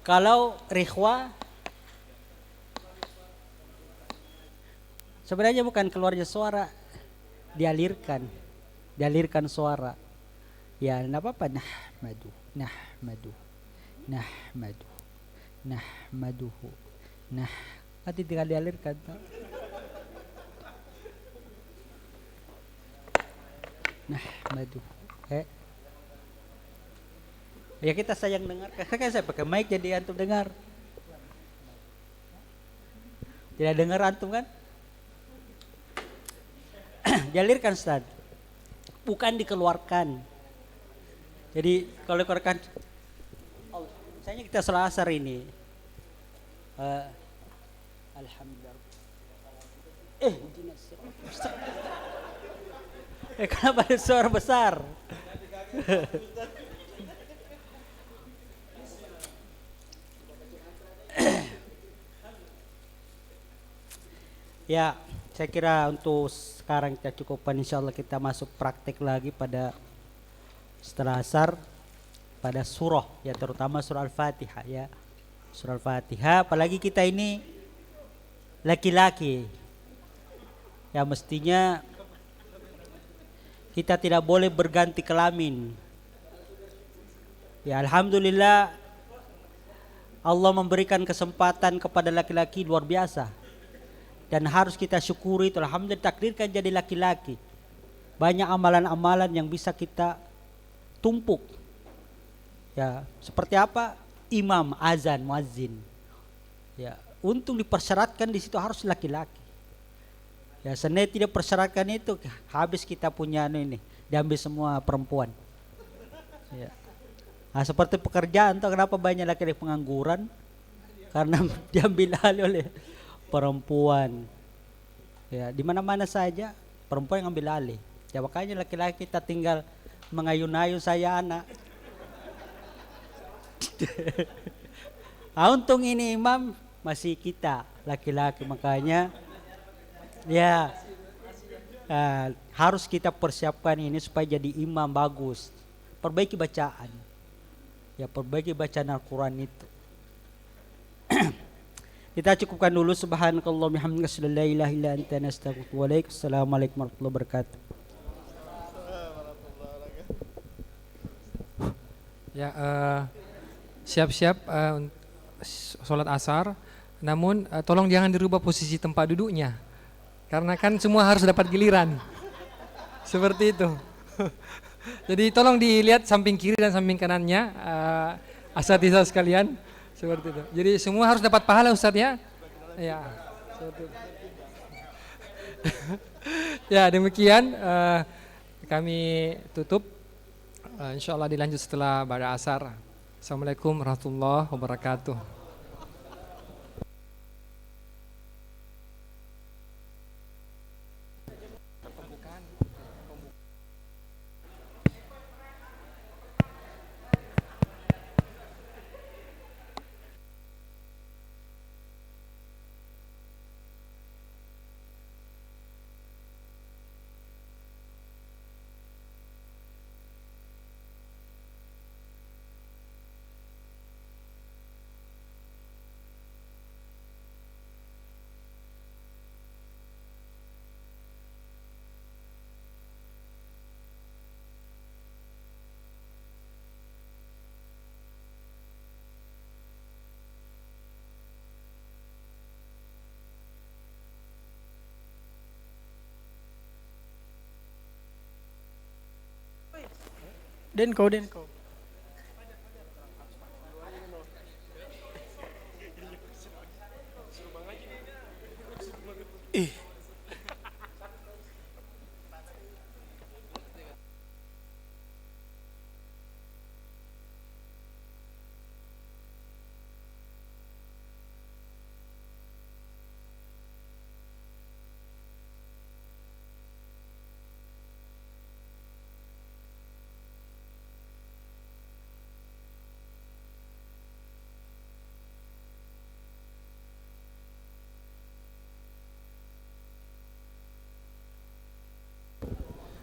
kalau rikhwa sebenarnya bukan keluarnya suara, dialirkan suara. Ya, enggak apa-apa. Nahmaduhu. Nanti tinggal dialirkan. Nahmaduhu. Ya kita sayang dengar. Karena saya pakai mic jadi antum dengar. Tidak dengar antum kan? Dialirkan Ustaz. Bukan dikeluarkan. Jadi kalau dikeluarkan, misalnya kita salat asar ini, alhamdulillah. Kenapa ada suara besar? Ya, saya kira untuk sekarang kita cukupkan, insyaallah kita masuk praktek lagi pada setelah asar pada surah, ya terutama surah Al-Fatihah ya. Surah Al-Fatihah, apalagi kita ini laki-laki. Ya mestinya kita tidak boleh berganti kelamin. Ya alhamdulillah Allah memberikan kesempatan kepada laki-laki luar biasa. Dan harus kita syukuri itu, alhamdulillah takdirkan jadi laki-laki. Banyak amalan-amalan yang bisa kita tumpuk. Ya, seperti apa? Imam, azan, muazzin. Ya, untung dipersyaratkan di situ harus laki-laki. Ya, sebenarnya tidak persyaratkan itu, habis kita punya ini, diambil semua perempuan. Ya. Nah, seperti pekerjaan, tahu kenapa banyak laki-laki pengangguran? Karena diambil alih oleh perempuan. Ya, di mana-mana saja perempuan yang ambil alih. Ya, makanya laki-laki kita tinggal mengayun-ayun saya anak. Untung ini imam masih kita laki-laki, makanya ya harus kita persiapkan ini supaya jadi imam bagus. Perbaiki bacaan. Ya perbaiki bacaan Al-Quran itu. Kita cukupkan dulu. Subhanakallah bihamdika asyhadu an la ilaha illa anta astaghfiruka wa atubu ilaik. Assalamualaikum warahmatullahi wabarakatuh. Ya, siap-siap sholat asar. Namun tolong jangan dirubah posisi tempat duduknya, karena kan semua harus dapat giliran. Seperti itu. Jadi tolong dilihat samping kiri dan samping kanannya, asatidz sekalian. Seperti itu. Jadi semua harus dapat pahala Ustadz ya. Ya, seperti itu. Ya demikian kami tutup. Insyaallah dilanjut setelah pada asar. Assalamualaikum warahmatullahi wabarakatuh. Denko, Denko.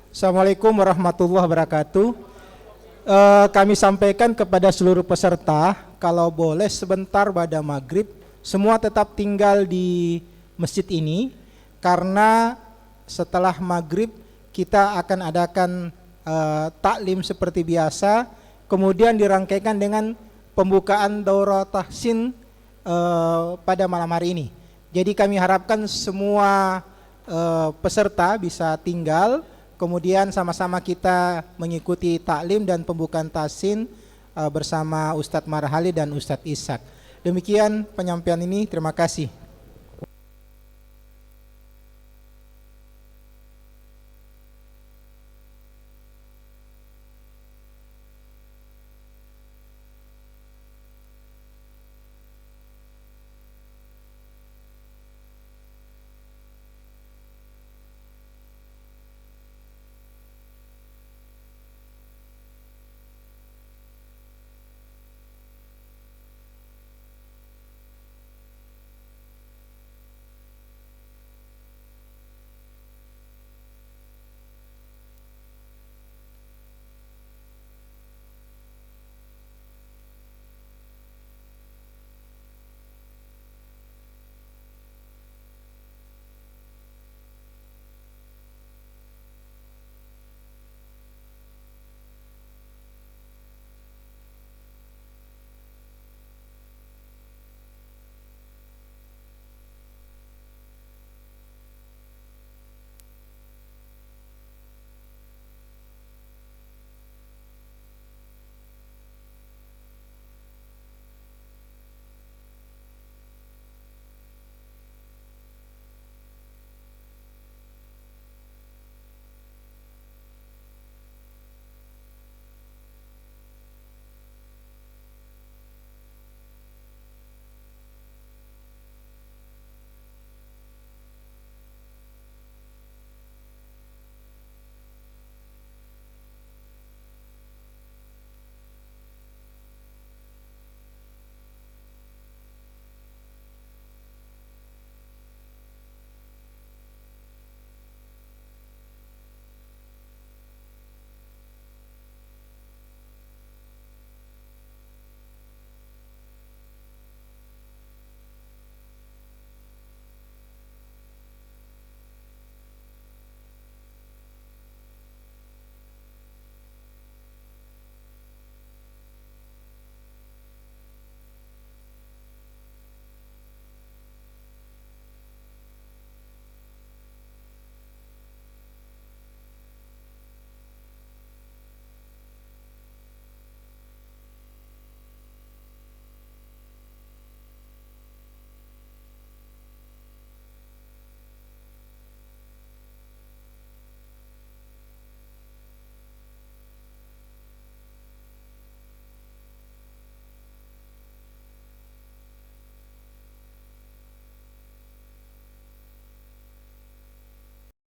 Assalamualaikum warahmatullahi wabarakatuh. Kami sampaikan kepada seluruh peserta, kalau boleh sebentar pada maghrib, semua tetap tinggal di masjid ini, karena setelah maghrib kita akan adakan taklim seperti biasa, kemudian dirangkaikan dengan pembukaan daurah tahsin pada malam hari ini. Jadi kami harapkan semua peserta bisa tinggal, kemudian sama-sama kita mengikuti taklim dan pembukaan tahsin bersama Ustadz Marhali dan Ustadz Ishak. Demikian penyampaian ini, terima kasih.